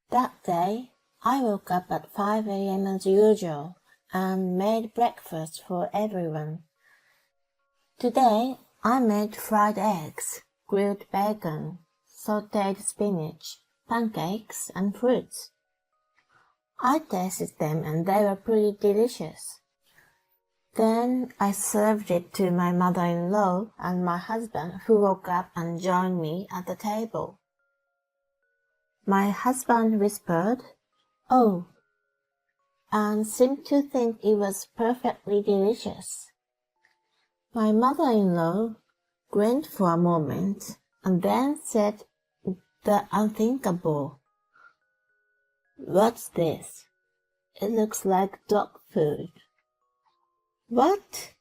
That day, I woke up at 5 a.m. as usual and made breakfast for everyone. Today, I made fried eggs, grilled bacon, sautéed spinach, pancakes, and fruits. I tasted them and they were pretty delicious. Then I served it to my mother-in-law and my husband, who woke up and joined me at the table. My husband whispered, "Oh," and seemed to think it was perfectly delicious. My mother-in-law grinned for a moment and then said the unthinkable. "What's this? It looks like dog food." "What?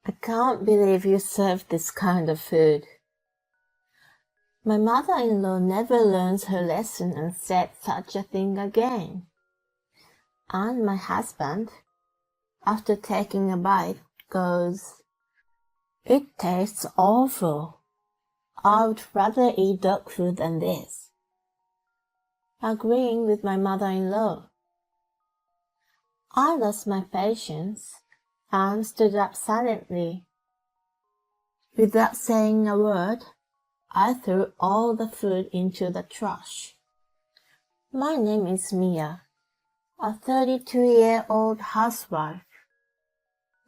I can't believe you serve this kind of food." My mother-in-law never learns her lesson and said such a thing again. And my husband, after taking a bite, goes, "It tastes awful. I would rather eat dog food than this." Agreeing with my mother-in-law. I lost my patience and stood up silently. Without saying a word, I threw all the food into the trash. My name is Mia, a 32-year-old housewife.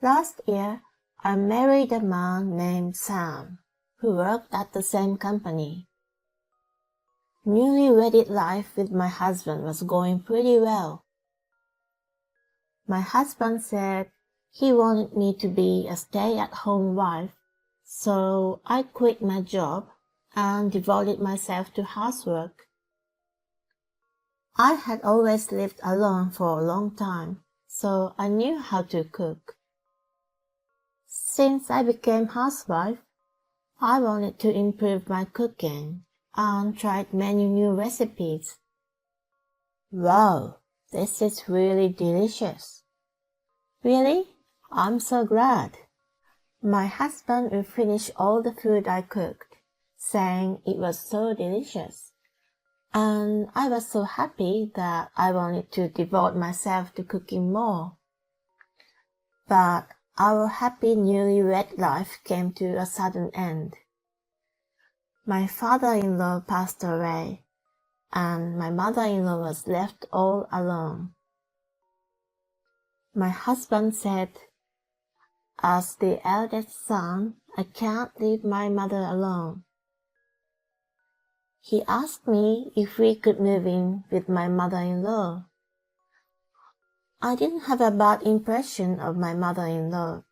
Last year, I married a man named Sam, who worked at the same company. Newly-wedded life with my husband was going pretty well. My husband said he wanted me to be a stay-at-home wife, so I quit my job and devoted myself to housework. I had always lived alone for a long time, so I knew how to cook. Since I became housewife, I wanted to improve my cooking and tried many new recipes. Wow, this is really delicious. Really? I'm so glad. My husband would finish all the food I cooked, saying it was so delicious. And I was so happy that I wanted to devote myself to cooking more. But our happy newlywed life came to a sudden end. My father-in-law passed away, and my mother-in-law was left all alone. My husband said, "As the eldest son, I can't leave my mother alone." He asked me if we could move in with my mother-in-law. I didn't have a bad impression of my mother-in-law.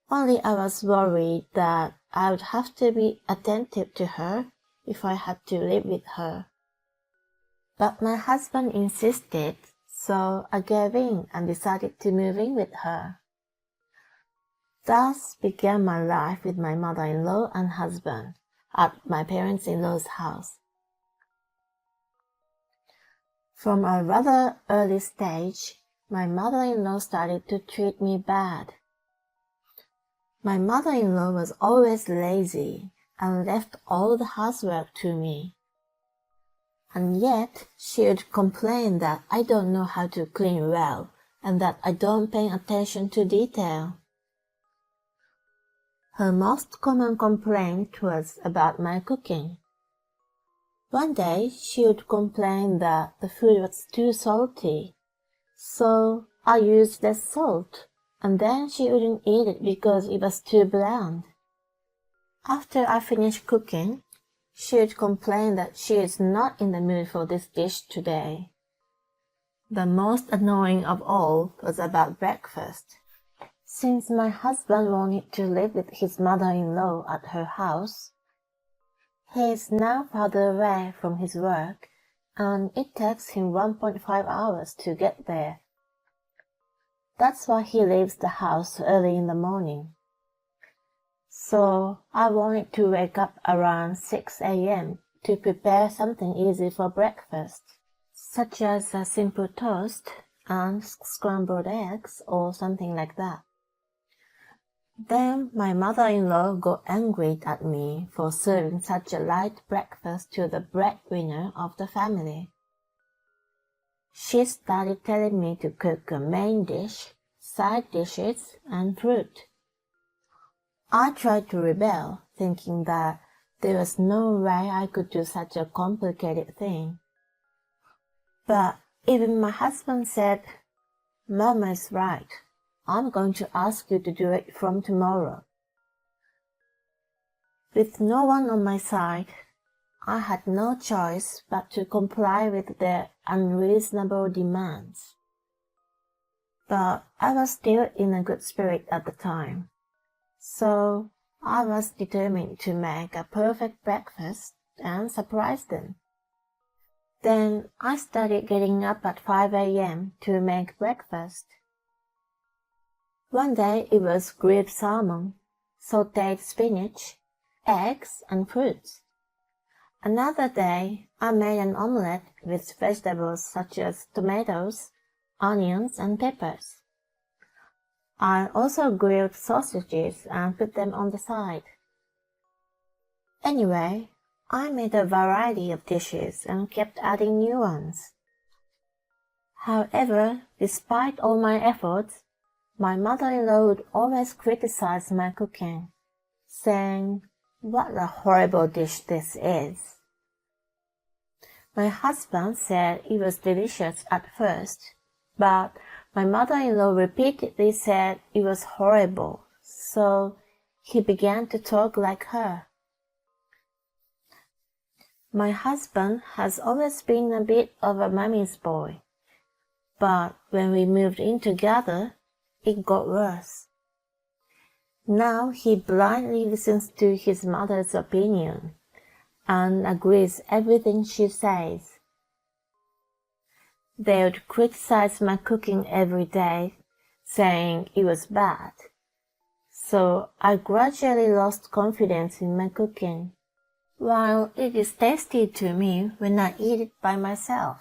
Only I was worried that I would have to be attentive to her if I had to live with her. But my husband insisted, so I gave in and decided to move in with her. Thus began my life with my mother-in-law and husband at my parents-in-law's house. From a rather early stage, my mother-in-law started to treat me bad. My mother-in-law was always lazy and left all the housework to me. And yet she would complain that I don't know how to clean well and that I don't pay attention to detail. Her most common complaint was about my cooking. One day she would complain that the food was too salty, so I used less salt, and then she wouldn't eat it because it was too bland. After I finished cooking, she would complain that she is not in the mood for this dish today. The most annoying of all was about breakfast. Since my husband wanted to live with his mother-in-law at her house, he is now farther away from his work, and it takes him 1.5 hours to get there. That's why he leaves the house early in the morning. So I wanted to wake up around 6 a.m. to prepare something easy for breakfast, such as a simple toast and scrambled eggs or something like that. Then my mother-in-law got angry at me for serving such a light breakfast to the breadwinner of the family. she started telling me to cook a main dish, side dishes, and fruit. I tried to rebel, thinking that there was no way I could do such a complicated thing. But even my husband said, "Mama is right. I'm going to ask you to do it from tomorrow." With no one on my side, I had no choice but to comply with their unreasonable demands. But I was still in a good spirit at the time, so I was determined to make a perfect breakfast and surprise them. Then I started getting up at 5 a.m. to make breakfast. One day it was grilled salmon, sautéed spinach, eggs, and fruits. Another day I made an omelette with vegetables such as tomatoes, onions, and peppers. I also grilled sausages and put them on the side. Anyway, I made a variety of dishes and kept adding new ones. However, despite all my efforts, my mother-in-law would always criticize my cooking, saying, "What a horrible dish this is." My husband said it was delicious at first, but my mother-in-law repeatedly said it was horrible, so he began to talk like her. My husband has always been a bit of a mommy's boy, but when we moved in together, it got worse. Now he blindly listens to his mother's opinion and agrees everything she says. They would criticize my cooking every day, saying it was bad. So I gradually lost confidence in my cooking, while it is tasty to me when I eat it by myself.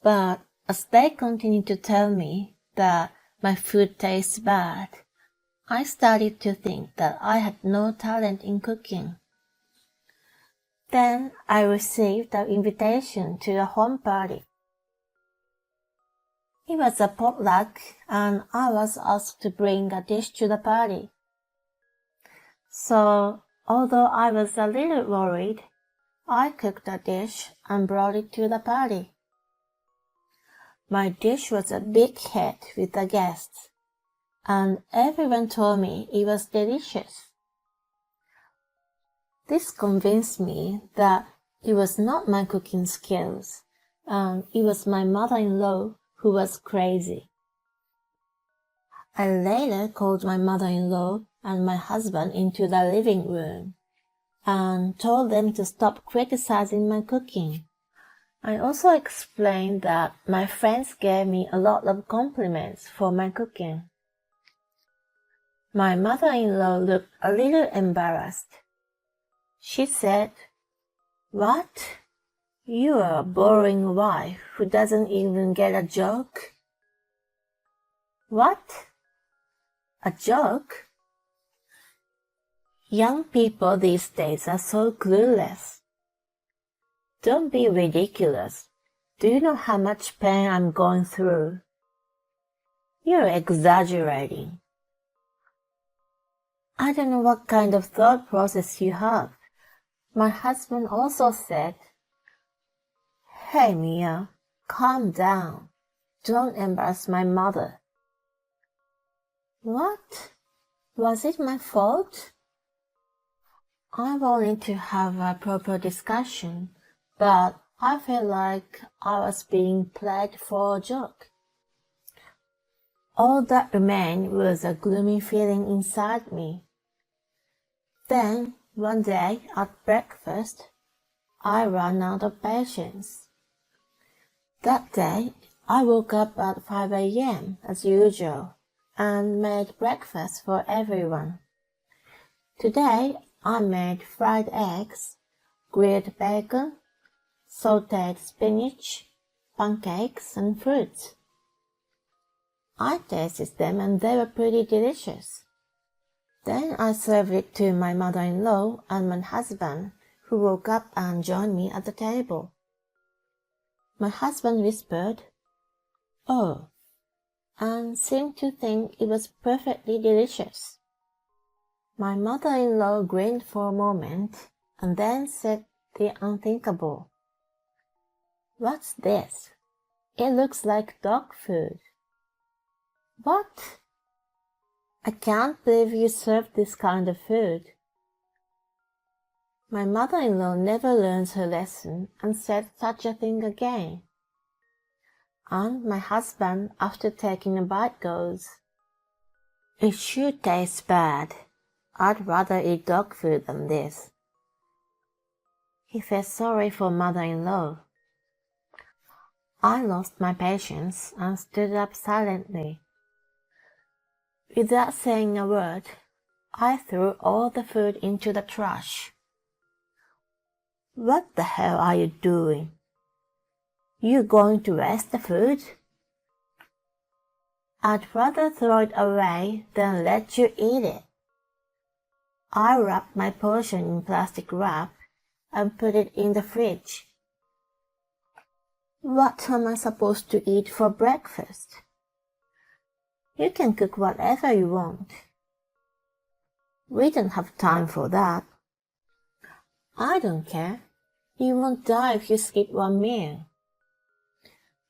But as they continue to tell me that my food tastes bad, I started to think that I had no talent in cooking. Then I received an invitation to a home party. It was a potluck, and I was asked to bring a dish to the party. So, although I was a little worried, I cooked a dish and brought it to the party. My dish was a big hit with the guests, and everyone told me it was delicious. This convinced me that it was not my cooking skills, and it was my mother-in-law who was crazy. I later called my mother-in-law and my husband into the living room and told them to stop criticizing my cooking. I also explained that my friends gave me a lot of compliments for my cooking. My mother-in-law looked a little embarrassed. She said, "What? You are a boring wife who doesn't even get a joke?" "What? A joke?" Young people these days are so clueless. Don't be ridiculous. Do you know how much pain I'm going through? You're exaggerating. I don't know what kind of thought process you have. My husband also said, "Hey Mia, calm down. Don't embarrass my mother." What? Was it my fault? I wanted to have a proper discussion, but I felt like I was being played for a joke. All that remained was a gloomy feeling inside me. Then, one day at breakfast, I ran out of patience. That day, I woke up at 5 a.m. as usual and made breakfast for everyone. Today, I made fried eggs, grilled bacon, sautéed spinach, pancakes, and fruits. I tasted them and they were pretty delicious. Then I served it to my mother-in-law and my husband, who woke up and joined me at the table. My husband whispered, "Oh," and seemed to think it was perfectly delicious. My mother-in-law grinned for a moment and then said the unthinkable. "What's this? It looks like dog food." "What? I can't believe you serve this kind of food." My mother-in-law never learns her lesson and said such a thing again. And my husband, after taking a bite, goes, "It sure tastes bad. I'd rather eat dog food than this." He felt sorry for mother-in-law. I lost my patience and stood up silently. Without saying a word, I threw all the food into the trash. "What the hell are you doing? You going to waste the food?" "I'd rather throw it away than let you eat it." I wrapped my portion in plastic wrap and put it in the fridge. "What am I supposed to eat for breakfast?" "You can cook whatever you want." "We don't have time for that." "I don't care. You won't die if you skip one meal."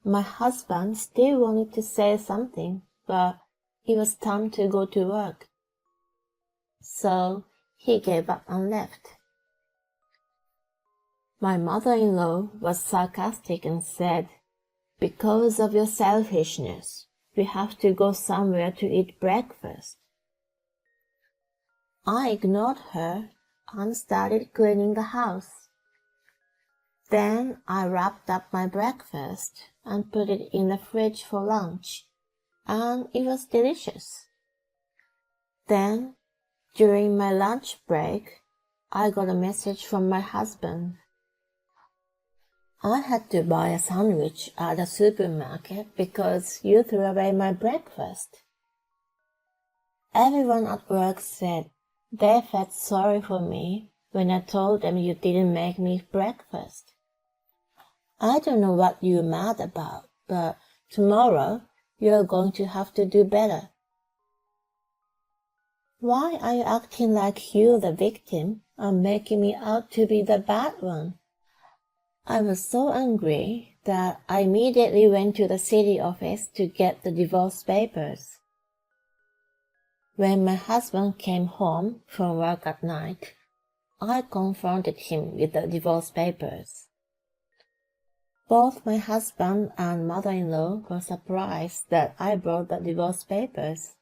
My husband still wanted to say something, but it was time to go to work. So he gave up and left. My mother-in-law was sarcastic and said, "Because of your selfishness, we have to go somewhere to eat breakfast." I ignored her and started cleaning the house. Then I wrapped up my breakfast and put it in the fridge for lunch, and it was delicious. Then, during my lunch break, I got a message from my husband. "I had to buy a sandwich at the supermarket because you threw away my breakfast." Everyone at work said they felt sorry for me when I told them you didn't make me breakfast. "I don't know what you're mad about, but tomorrow you're going to have to do better." "Why are you acting like you're the victim and making me out to be the bad one?" I was so angry that I immediately went to the city office to get the divorce papers. When my husband came home from work at night, I confronted him with the divorce papers. Both my husband and mother-in-law were surprised that I brought the divorce papers.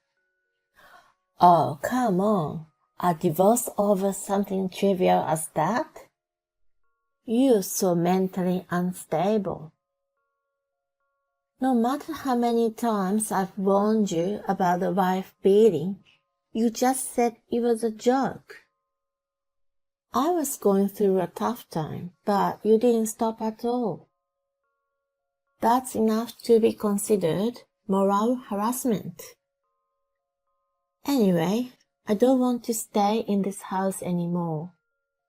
"Oh, come on, a divorce over something trivial as that? You're so mentally unstable. No matter how many times I've warned you about the wife beating, you just said it was a joke." "I was going through a tough time, but you didn't stop at all." That's enough to be considered moral harassment. Anyway, I don't want to stay in this house anymore,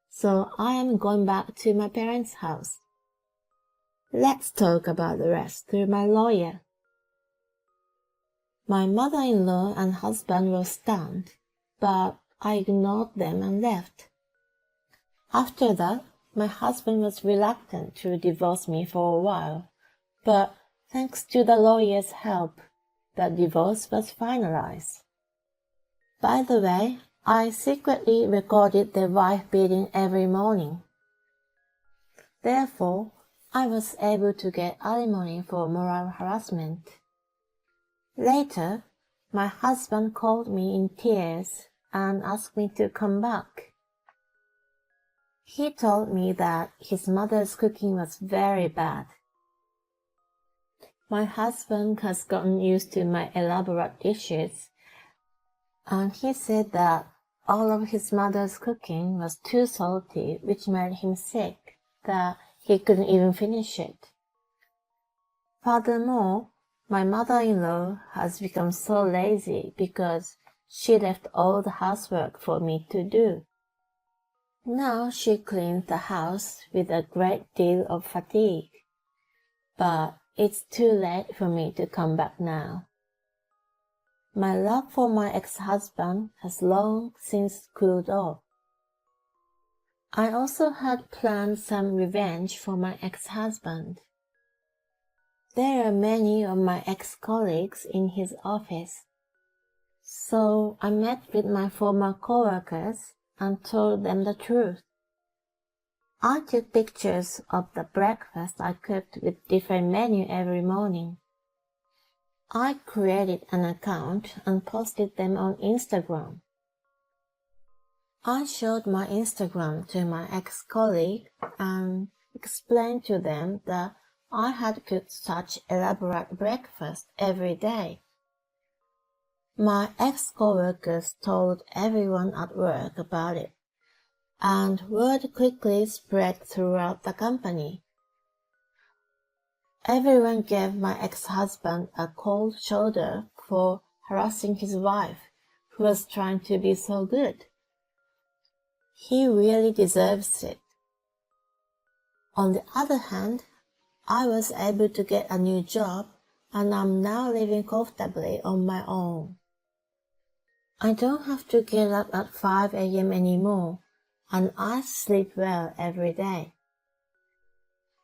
so I am going back to my parents' house. Let's talk about the rest through my lawyer. My mother-in-law and husband were stunned, but I ignored them and left. After that, my husband was reluctant to divorce me for a while, but thanks to the lawyer's help, the divorce was finalized. By the way, I secretly recorded their wife beating every morning. Therefore, I was able to get alimony for moral harassment. Later, my husband called me in tears and asked me to come back. He told me that his mother's cooking was very bad. My husband has gotten used to my elaborate dishes, and he said that all of his mother's cooking was too salty, which made him sick, that he couldn't even finish it. Furthermore, my mother-in-law has become so lazy because she left all the housework for me to do. Now she cleans the house with a great deal of fatigue. but it's too late for me to come back now. My love for my ex-husband has long since cooled off. I also had planned some revenge for my ex-husband. There are many of my ex-colleagues in his office, so I met with my former coworkers and told them the truth. I took pictures of the breakfast I cooked with different menu every morning. I created an account and posted them on Instagram. I showed my Instagram to my ex-colleague and explained to them that I had cooked such elaborate breakfast every day. My ex-coworkers told everyone at work about it, and word quickly spread throughout the company. Everyone gave my ex-husband a cold shoulder for harassing his wife, who was trying to be so good. He really deserves it. On the other hand, I was able to get a new job and I'm now living comfortably on my own. I don't have to get up at 5 a.m. anymore, and I sleep well every day.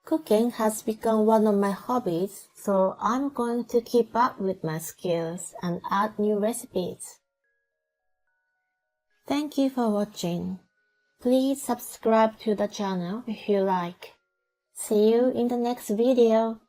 Cooking has become one of my hobbies, so I'm going to keep up with my skills and add new recipes. Thank you for watching. Please subscribe to the channel if you like. See you in the next video.